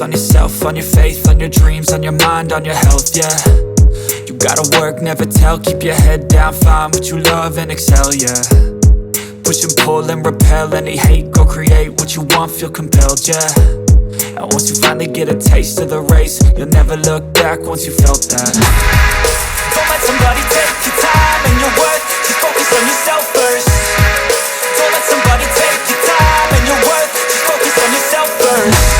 focus on yourself, on your faith, on your dreams, on your mind, on your health, yeah. You gotta work, never tell, keep your head down, find what you love and excel, yeah. Push and pull and repel any hate, go create what you want, feel compelled, yeah. And once you finally get a taste of the race, you'll never look back once you felt that. Don't let somebody take your time and your worth, just focus on yourself first. Don't let somebody take your time and your worth, just focus on yourself first.